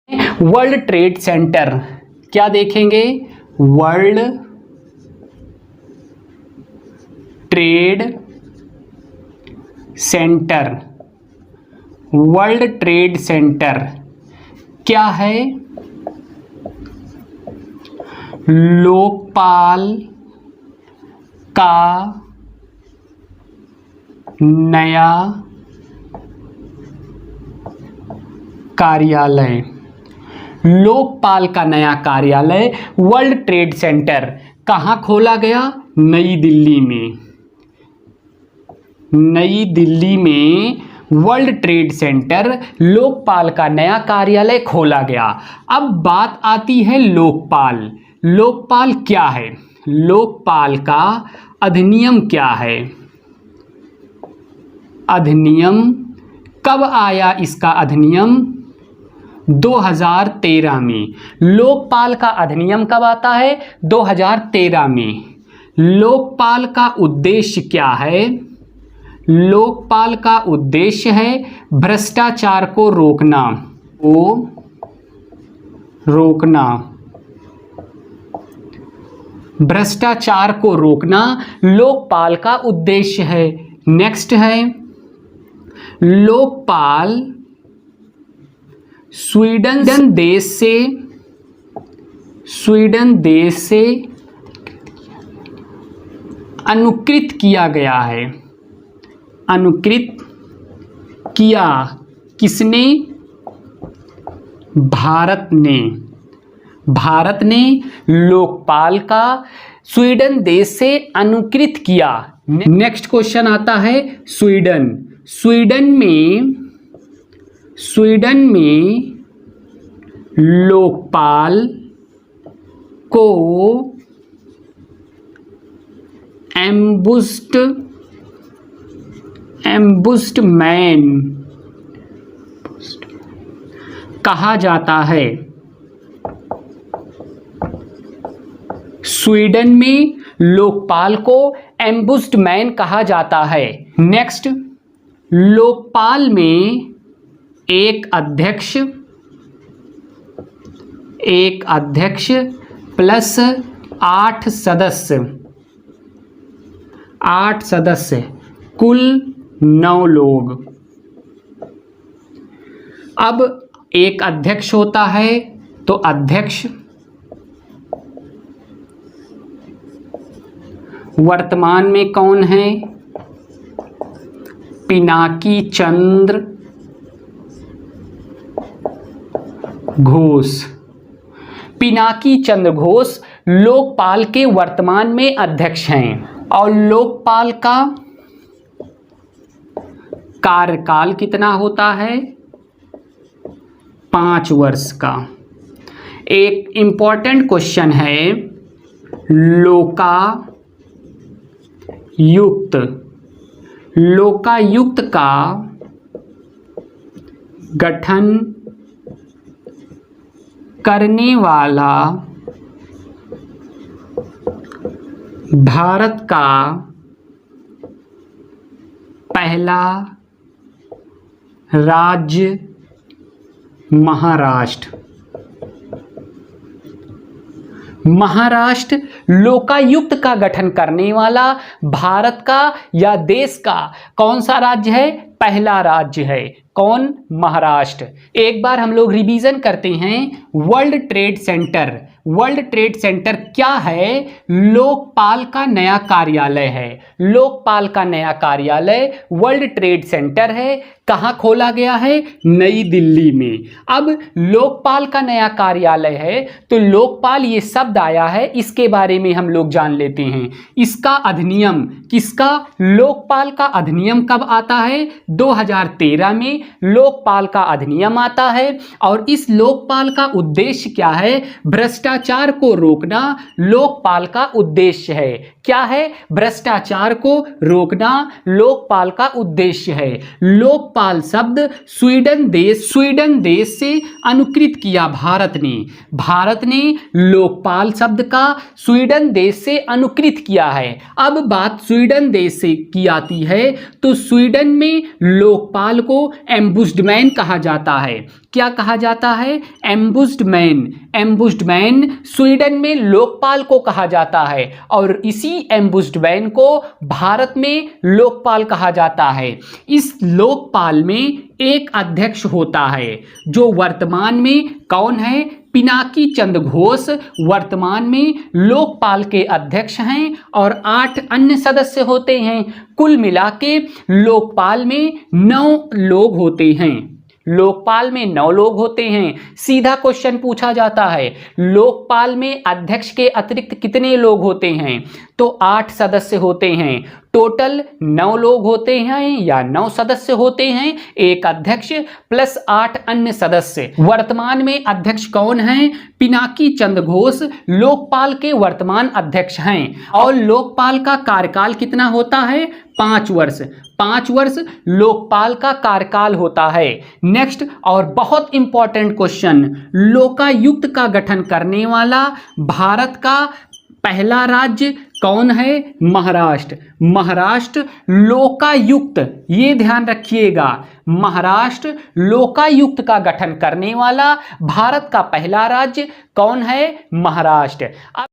World trade centre, क्या देखेंगे? World trade centre. World trade centre क्या है? लोकपाल का नया कार्यालय। लोकपाल का नया कार्यालय वर्ल्ड ट्रेड सेंटर कहाँ खोला गया? नई दिल्ली में। नई दिल्ली में वर्ल्ड ट्रेड सेंटर लोकपाल का नया कार्यालय खोला गया। अब बात आती है लोकपाल। लोकपाल क्या है? लोकपाल का अधिनियम क्या है? अधिनियम कब आया? इसका अधिनियम 2013 में। लोकपाल का अधिनियम कब आता है? 2013 में। लोकपाल का उद्देश्य क्या है? लोकपाल का उद्देश्य है भ्रष्टाचार को रोकना। भ्रष्टाचार को रोकना लोकपाल का उद्देश्य है। नेक्स्ट है लोकपाल स्वीडन देश से अनुकृत किया गया है। अनुकृत किया किसने? भारत ने। भारत ने लोकपाल का स्वीडन देश से अनुकृत किया। नेक्स्ट क्वेश्चन आता है स्वीडन। स्वीडन में लोकपाल को एम्बुस्ड मैन कहा जाता है। स्वीडन में लोकपाल को एम्बुस्ड मैन कहा जाता है। नेक्स्ट लोकपाल में एक अध्यक्ष प्लस 8 सदस्य कुल 9 लोग। अब एक अध्यक्ष होता है तो अध्यक्ष वर्तमान में कौन है? पिनाकी चंद्र घोष। पिनाकी चंद्र घोष लोकपाल के वर्तमान में अध्यक्ष हैं। और लोकपाल का कार्यकाल कितना होता है? 5 वर्ष का। एक इंपॉर्टेंट क्वेश्चन है लोकायुक्त का गठन करने वाला भारत का पहला राज्य महाराष्ट्र। महाराष्ट्र लोकायुक्त का गठन करने वाला भारत का या देश का कौन सा राज्य है? पहला राज्य है। कौन? महाराष्ट्र। एक बार हम लोग रिवीजन करते हैं। World trade centre. World trade centre क्या है? लोकपाल का नया कार्यालय है। लोकपाल का नया कार्यालय वर्ल्ड ट्रेड सेंटर है। कहाँ खोला गया है? नई दिल्ली में। अब लोकपाल का नया कार्यालय है तो लोकपाल ये शब्द आया है, इसके बारे में हम लोग जान लेते हैं। इसका अधिनियम किसका? लोकपाल का अधिनियम कब आता है? 2013 में लोकपाल का अधिनियम आता है। और इस लोकपाल का उद्देश्य क्या है? भ्रष्टाचार को रोकना लोकपाल का उद्देश्य है। क्या है? भ्रष्टाचार को रोकना लोकपाल का उद्देश्य है। लोकपाल शब्द स्वीडन देश से अनुकृत किया भारत ने लोकपाल शब्द का स्वीडन देश से अनुकृत किया है। अब बात स्वीडन देश से की आती है तो स्वीडन में लोकपाल को एम्बुस्ड मैन कहा जाता है। क्या कहा जाता है? एम्बुस्ड मैन। एम्बुस्ड मैन स्वीडन में लोकपाल को कहा जाता है और इसी एम्बुस्ड मैन को भारत में लोकपाल कहा जाता है। इस लोकपाल में एक अध्यक्ष होता है जो वर्तमान में कौन है? पिनाकी चंद्र घोष वर्तमान में लोकपाल के अध्यक्ष हैं और 8 अन्य सदस्य होते हैं। कुल मिला के लोकपाल में 9 लोग होते हैं। लोकपाल में 9 लोग होते हैं। सीधा क्वेश्चन पूछा जाता है, लोकपाल में अध्यक्ष के अतिरिक्त कितने लोग होते हैं? तो 8 सदस्य होते हैं। टोटल 9 लोग होते हैं या 9 सदस्य होते हैं, एक अध्यक्ष प्लस 8 अन्य सदस्य। वर्तमान में अध्यक्ष कौन हैं? पिनाकी चंद्र घोष लोकपाल के वर्तमान अध्यक्ष हैं और लोकपाल का कार्यकाल कितना होता है? 5 वर्ष। 5 वर्ष लोकपाल का कार्यकाल होता है। नेक्स्ट और बहुत इंपॉर्टेंट क्वेश्चन, लोकायुक्त का गठन करने वाला भारत का पहला राज्य कौन है? महाराष्ट्र। महाराष्ट्र लोकायुक्त, ये ध्यान रखिएगा, महाराष्ट्र लोकायुक्त का गठन करने वाला भारत का पहला राज्य कौन है? महाराष्ट्र। अब